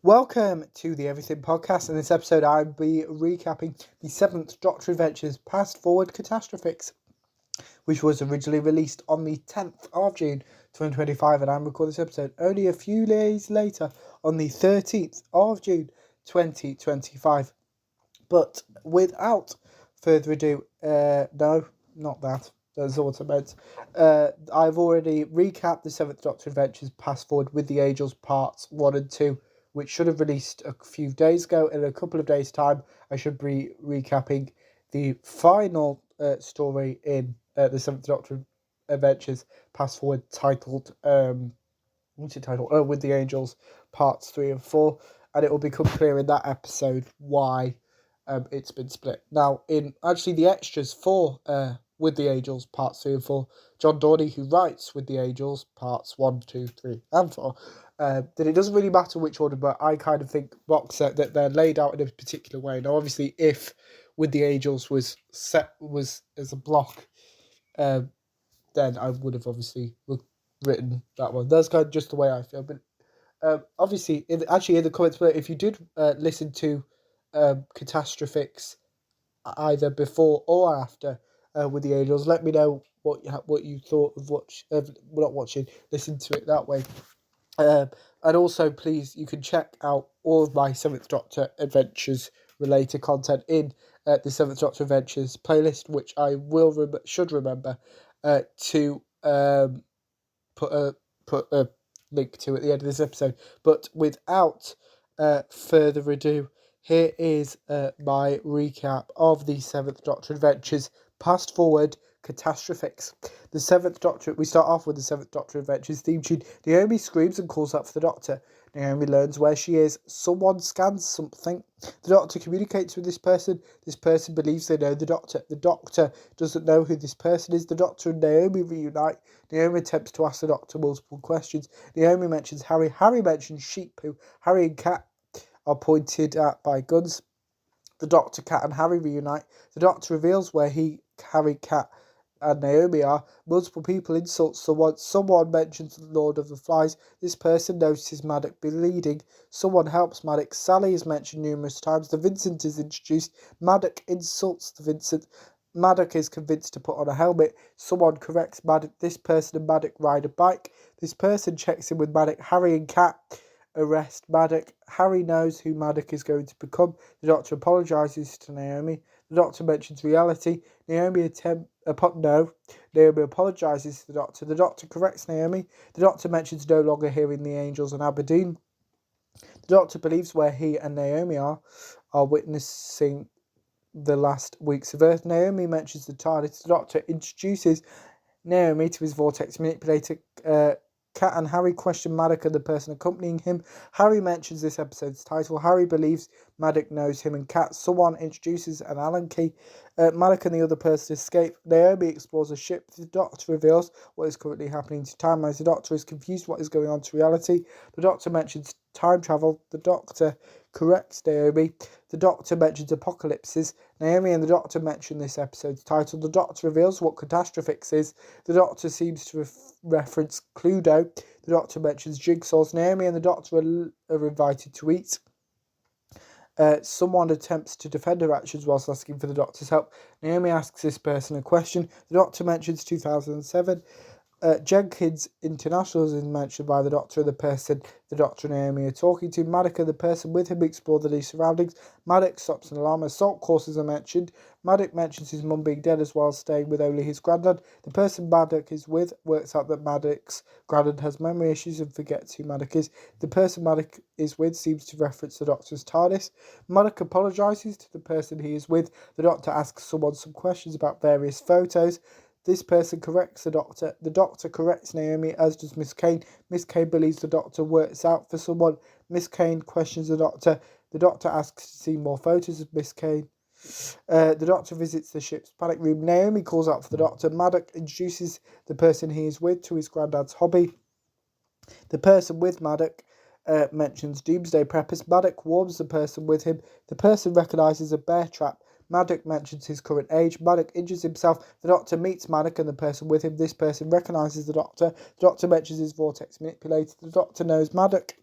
Welcome to the Everything Podcast. In this episode, I'll be recapping the 7th Doctor Adventures Past Forward Catastrophix, which was originally released on the 10th of June 2025, and I'm recording this episode only a few days later on the 13th of June 2025. But without further ado, no, not that. That's what I meant. I've already recapped the 7th Doctor Adventures Past Forward with the Angels Parts 1 and 2, which should have released a few days ago. In a couple of days' time, I should be recapping the final story in the 7th Doctor Adventures Past Forward titled, what's it titled? Oh, With the Angels Parts 3 and 4. And it will become clear in that episode why it's been split. Now, in actually the extras for With the Angels Parts 3 and 4, John Dorney, who writes With the Angels Parts 1, 2, 3 and 4, that it doesn't really matter which order, but I kind of think box set that they're laid out in a particular way. Now, obviously, if With the Angels was as a block, then I would have obviously written that one. That's kind of just the way I feel. But obviously, in the comments below, if you did listen to Catastrophix either before or after With the Angels, let me know what you thought of not watching, listen to it that way. And also, please, you can check out all of my 7th Doctor Adventures related content in the 7th Doctor Adventures playlist, which I should remember to put a link to at the end of this episode. But without further ado, here is my recap of the 7th Doctor Adventures Past Forward Catastrophix. The 7th Doctor, we start off with the 7th Doctor Adventures theme tune. Naomi screams and calls out for the Doctor. Naomi learns where she is. Someone scans something. The Doctor communicates with this person. This person believes they know the Doctor. The Doctor doesn't know who this person is. The Doctor and Naomi reunite. Naomi attempts to ask the Doctor multiple questions. Naomi mentions Harry. Harry mentions sheep poo. Harry and Cat are pointed at by guns. The Doctor, Cat and Harry reunite. The Doctor reveals where Harry, Cat and Naomi are. Multiple people insult someone. Someone mentions the Lord of the Flies. This person notices Maddox bleeding. Someone helps Maddox. Sally is mentioned numerous times. The Vincent is introduced. Maddox insults the Vincent. Maddox is convinced to put on a helmet. Someone corrects Maddox. This person and Maddox ride a bike. This person checks in with Maddox. Harry and Cat arrest Maddox. Harry knows who Maddox is going to become. The Doctor apologises to Naomi. The Doctor mentions reality. Naomi apologises to the Doctor. The Doctor corrects Naomi. The Doctor mentions no longer hearing the angels in Aberdeen. The Doctor believes where he and Naomi are witnessing the last weeks of Earth. Naomi mentions the TARDIS. The Doctor introduces Naomi to his vortex manipulator. Cat and Harry question Maddox and the person accompanying him. Harry mentions this episode's title. Harry believes Maddox knows him and Cat. Someone introduces an Allen key. Maddox and the other person escape. Naomi explores a ship. The Doctor reveals what is currently happening to timelines. The Doctor is confused what is going on to reality. The Doctor mentions time travel. The Doctor corrects Naomi. The Doctor mentions apocalypses. Naomi and the Doctor mention this episode's title. The Doctor reveals what Catastrophix is. The Doctor seems to reference Cluedo. The Doctor mentions jigsaws. Naomi and the Doctor are invited to eat. Someone attempts to defend her actions whilst asking for the Doctor's help. Naomi asks this person a question. The Doctor mentions 2007. Jenkins International is mentioned by the Doctor and the person the Doctor and Naomi are talking to. Maddox and the person with him explore the new surroundings. Maddox stops an alarm. Assault courses are mentioned. Maddox mentions his mum being dead as well as staying with only his granddad. The person Maddox is with works out that Maddox's granddad has memory issues and forgets who Maddox is. The person Maddox is with seems to reference the Doctor's TARDIS. Maddox apologises to the person he is with. The Doctor asks someone some questions about various photos. This person corrects the Doctor. The Doctor corrects Naomi, as does Miss Kane. Miss Kane believes the Doctor works out for someone. Miss Kane questions the Doctor. The Doctor asks to see more photos of Miss Kane. The Doctor visits the ship's panic room. Naomi calls out for the Doctor. Maddox introduces the person he is with to his granddad's hobby. The person with Maddox mentions doomsday preppers. Maddox warns the person with him. The person recognises a bear trap. Maddox mentions his current age. Maddox injures himself. The Doctor meets Maddox and the person with him. This person recognises the Doctor. The Doctor mentions his vortex manipulator. The Doctor knows Maddox.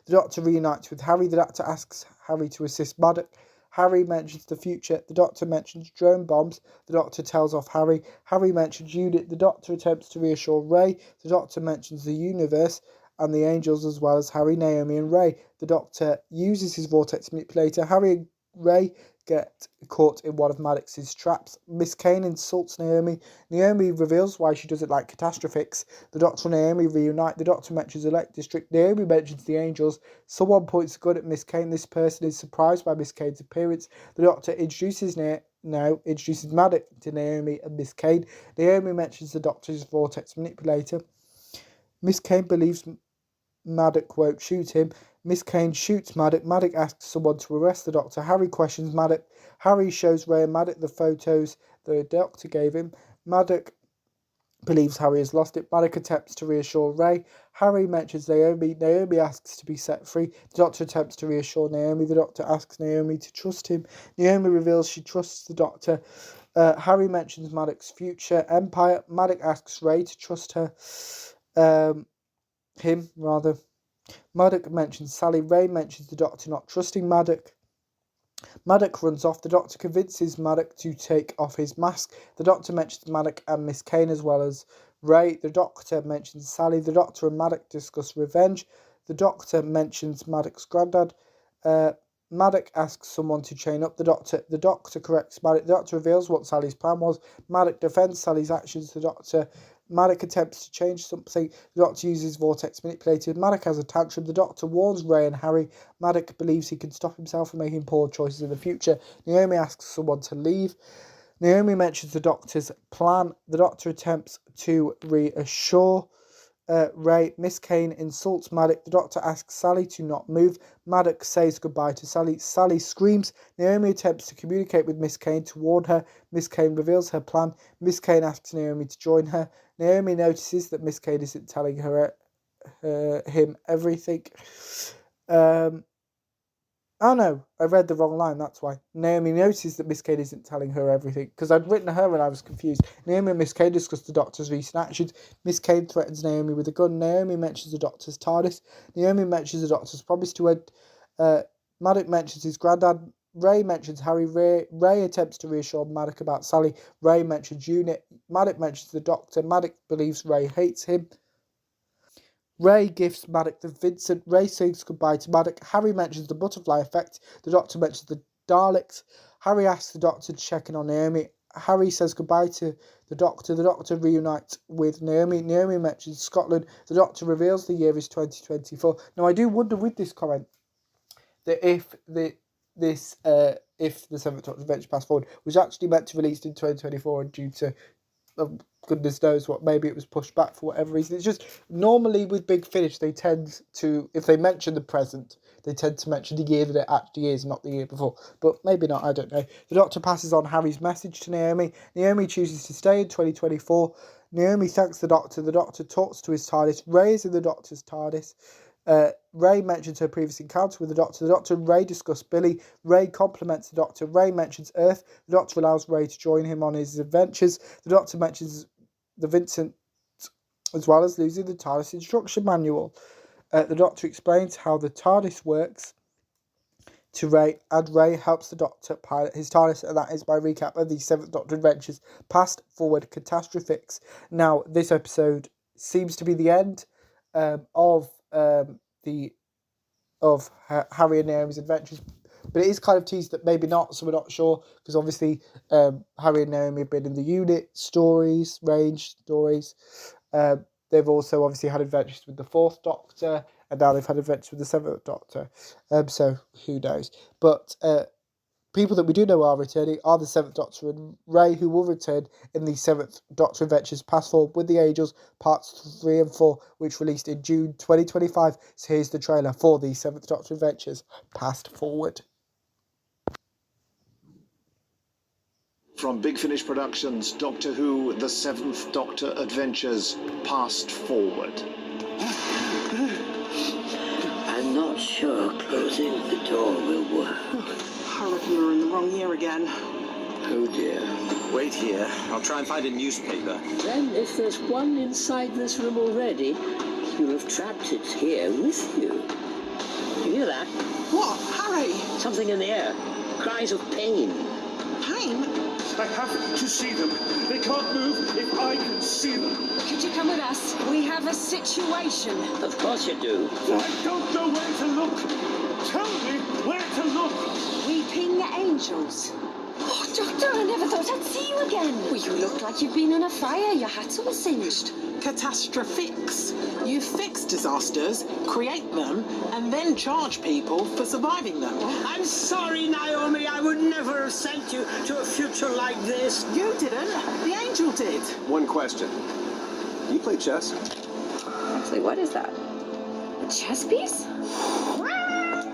The Doctor reunites with Harry. The Doctor asks Harry to assist Maddox. Harry mentions the future. The Doctor mentions drone bombs. The Doctor tells off Harry. Harry mentions unit. The Doctor attempts to reassure Ray. The Doctor mentions the universe and the angels, as well as Harry, Naomi and Ray. The Doctor uses his vortex manipulator. Harry and Ray get caught in one of Maddox's traps. Miss Kane insults Naomi. Naomi reveals why she doesn't like Catastrophix. The Doctor and Naomi reunite. The Doctor mentions Elect District. Naomi mentions the angels. Someone points a gun at Miss Kane. This person is surprised by Miss Kane's appearance. The Doctor introduces Maddox to Naomi and Miss Kane. Naomi mentions the Doctor's vortex manipulator. Miss Kane believes Maddox won't shoot him. Miss Kane shoots Maddox. Maddox asks someone to arrest the Doctor. Harry questions Maddox. Harry shows Ray and Maddox the photos the Doctor gave him. Maddox believes Harry has lost it. Maddox attempts to reassure Ray. Harry mentions Naomi. Naomi asks to be set free. The Doctor attempts to reassure Naomi. The Doctor asks Naomi to trust him. Naomi reveals she trusts the Doctor. Harry mentions Maddox's future empire. Maddox asks Ray to trust her. Maddox mentions Sally. Ray mentions the Doctor not trusting Maddox. Maddox runs off. The Doctor convinces Maddox to take off his mask. The Doctor mentions Maddox and Miss Kane as well as Ray. The Doctor mentions Sally. The Doctor and Maddox discuss revenge. The Doctor mentions Maddox's granddad. Maddox asks someone to chain up the Doctor. The Doctor corrects Maddox. The Doctor reveals what Sally's plan was. Maddox defends Sally's actions. Maddox attempts to change something. The Doctor uses vortex manipulated. Maddox has a tantrum. The Doctor warns Ray and Harry. Maddox believes he can stop himself from making poor choices in the future. Naomi asks someone to leave. Naomi mentions the Doctor's plan. The Doctor attempts to reassure Ray. Miss Kane insults Maddox. The Doctor asks Sally to not move. Maddox says goodbye to Sally. Sally screams. Naomi attempts to communicate with Miss Kane to warn her. Miss Kane reveals her plan. Miss Kane asks Naomi to join her. Naomi notices that Miss Kane isn't telling him everything. Oh no, I read the wrong line, that's why. Naomi notices that Miss Kane isn't telling her everything, because I'd written her and I was confused. Naomi and Miss Kane discuss the Doctor's recent actions. Miss Kane threatens Naomi with a gun. Naomi mentions the Doctor's TARDIS. Naomi mentions the Doctor's promise to Ed. Maddox mentions his granddad. Ray mentions Harry. Ray attempts to reassure Maddox about Sally. Ray mentions Unit. Maddox mentions the Doctor. Maddox believes Ray hates him. Ray gifts Maddox to Vincent. Ray says goodbye to Maddox. Harry mentions the butterfly effect. The Doctor mentions the Daleks. Harry asks the Doctor to check in on Naomi. Harry says goodbye to the Doctor. The Doctor reunites with Naomi. Naomi mentions Scotland. The Doctor reveals the year is 2024. Now, I do wonder with this comment that if the Seventh Doctor Adventure Pass Forward was actually meant to be released in 2024 and due to goodness knows what, maybe it was pushed back for whatever reason. It's just normally with Big Finish they tend to, if they mention the present, they tend to mention the year that it actually is, not the year before. But maybe not, I don't know. The Doctor passes on Harry's message to Naomi. Naomi chooses to stay in 2024. Naomi thanks the Doctor. The Doctor talks to his TARDIS. Ray is in the Doctor's TARDIS. Ray mentions her previous encounter with the Doctor. The Doctor and Ray discuss Billy. Ray compliments the Doctor. Ray mentions Earth. The Doctor allows Ray to join him on his adventures. The Doctor mentions the Vincent as well as losing the TARDIS instruction manual. The Doctor explains how the TARDIS works to Ray, and Ray helps the Doctor pilot his TARDIS, and that is my recap of the Seventh Doctor Adventures Past, Forward, Catastrophix. Now, this episode seems to be the end of Harry and Naomi's adventures, but it is kind of teased that maybe not, so we're not sure, because obviously Harry and Naomi have been in the unit stories, range stories. They've also obviously had adventures with the Fourth Doctor, and now they've had adventures with the Seventh Doctor, so who knows. But people that we do know are returning are the Seventh Doctor and Ray, who will return in the Seventh Doctor Adventures Past Forward with the Angels, parts 3 and 4, which released in June 2025. So here's the trailer for the Seventh Doctor Adventures Past Forward. From Big Finish Productions, Doctor Who, The Seventh Doctor Adventures Past Forward. I'm not sure closing the door will work. I reckon we're in the wrong year again. Oh dear. Wait here. I'll try and find a newspaper. Then, if there's one inside this room already, you'll have trapped it here with you. You hear that? What? Harry? Something in the air. Cries of pain. Pain? I have to see them. They can't move if I can see them. Could you come with us? We have a situation. Of course you do. I don't know where to look. Tell me where to look. Weeping angels. Oh, Doctor, I never thought I'd see you again. Well, you looked like you'd been in a fire. Your hat's all singed. Catastrophix. You fix disasters, create them, and then charge people for surviving them. I'm sorry, Naomi. I would never have sent you to a future like this. You didn't. The angel did. One question. You play chess? Actually, what is that? A chess piece?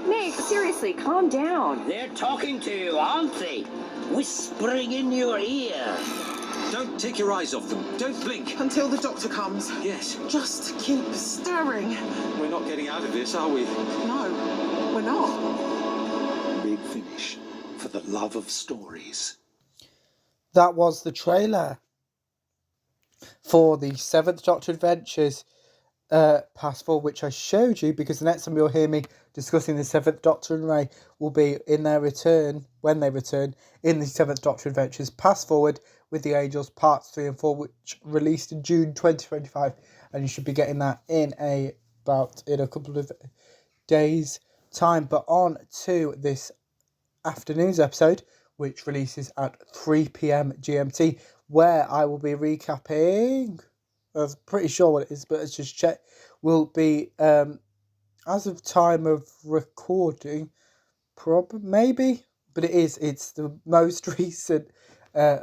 Nick, seriously, calm down. They're talking to you, aren't they? Whispering in your ear. Don't take your eyes off them. Don't blink. Until the doctor comes. Yes. Just keep stirring. We're not getting out of this, are we? No, we're not. Big Finish, for the love of stories. That was the trailer for the 7th Doctor Adventures Past Forward, which I showed you, because the next time you'll hear me discussing the 7th Doctor and Ray will be in their return, when they return, in the 7th Doctor Adventures Past Forward with the Angels Parts 3 and 4, which released in June 2025, and you should be getting that in a couple of days time. But on to this afternoon's episode, which releases at 3 p.m. GMT, where I will be recapping. I'm pretty sure what it is, but let's just check. Will be, as of time of recording, maybe, but it's the most recent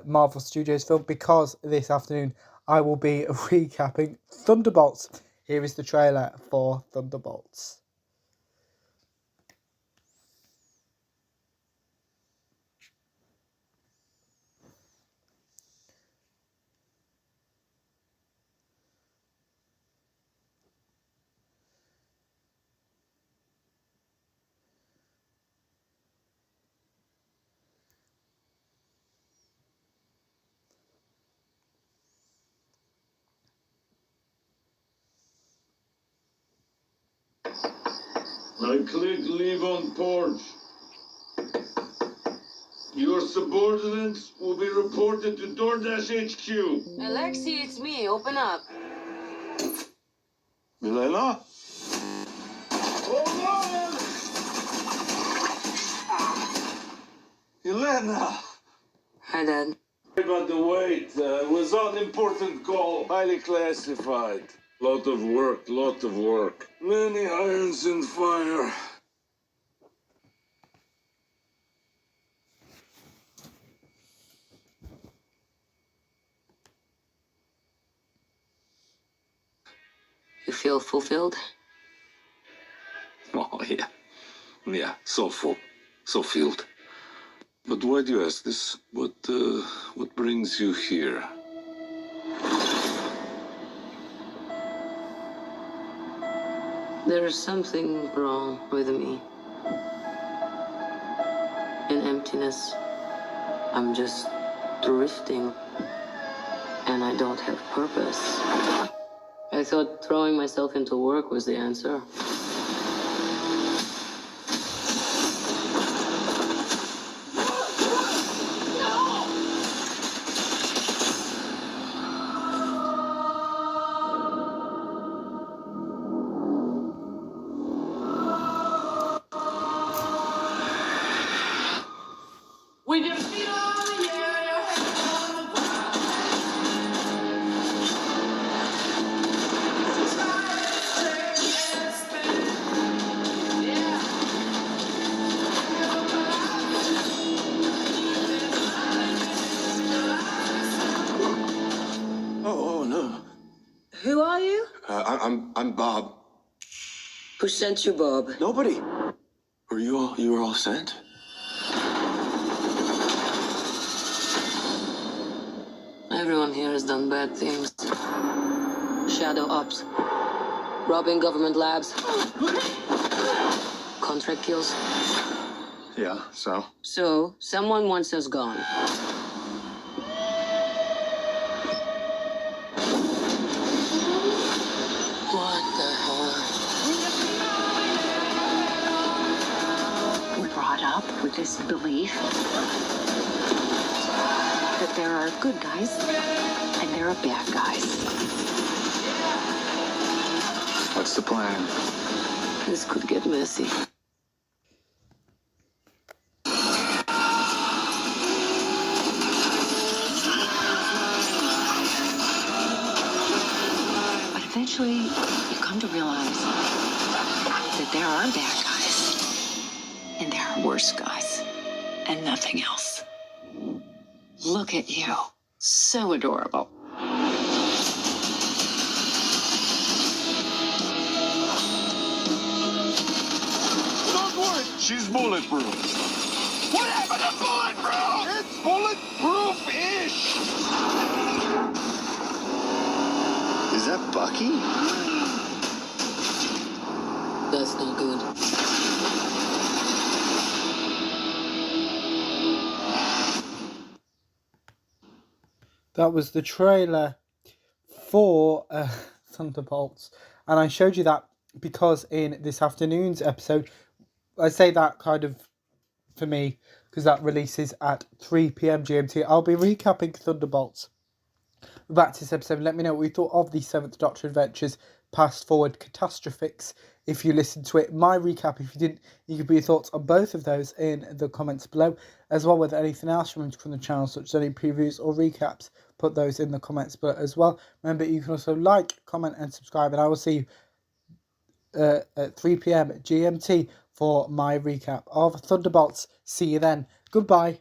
Marvel Studios film, because this afternoon I will be recapping Thunderbolts. Here is the trailer for Thunderbolts. I click leave on porch. Your subordinates will be reported to DoorDash HQ. Alexi, it's me. Open up. Milena? Hold on! Elena! Hi, Dad. Sorry about the wait. It was on important call. Highly classified. Lot of work. Many irons in fire. You feel fulfilled? Oh, yeah. Yeah, so full. So filled. But why do you ask this? What brings you here? There is something wrong with me. An emptiness. I'm just drifting. And I don't have purpose. I thought throwing myself into work was the answer. With your feet on the air, your head on the ground. Try to take and spin. Yeah. Oh no. Who are you? I'm Bob. Who sent you, Bob? Nobody. You were all sent? Everyone here has done bad things. Shadow ops. Robbing government labs. Contract kills. Yeah, so? So, someone wants us gone. up with this belief that there are good guys and there are bad guys. What's the plan? This could get messy. But eventually, you come to realize that there are bad guys and there are worse guys and nothing else. Look at you. So adorable. Don't worry, she's bulletproof. What happened to bulletproof? It's bulletproof-ish. Is that Bucky? That's not good. That was the trailer for Thunderbolts, and I showed you that because in this afternoon's episode, I say that kind of for me because that releases at 3 p.m. GMT. I'll be recapping Thunderbolts. Back to this episode. Let me know what you thought of the 7th Doctor Adventures Past Forward Catastrophix. If you listened to it, my recap. If you didn't, you could put your thoughts on both of those in the comments below, as well with anything else you want from the channel, such as any previews or recaps. Put those in the comments below as well. Remember, you can also like, comment, and subscribe, and I will see you at 3 p.m. GMT for my recap of Thunderbolts. See you then. Goodbye.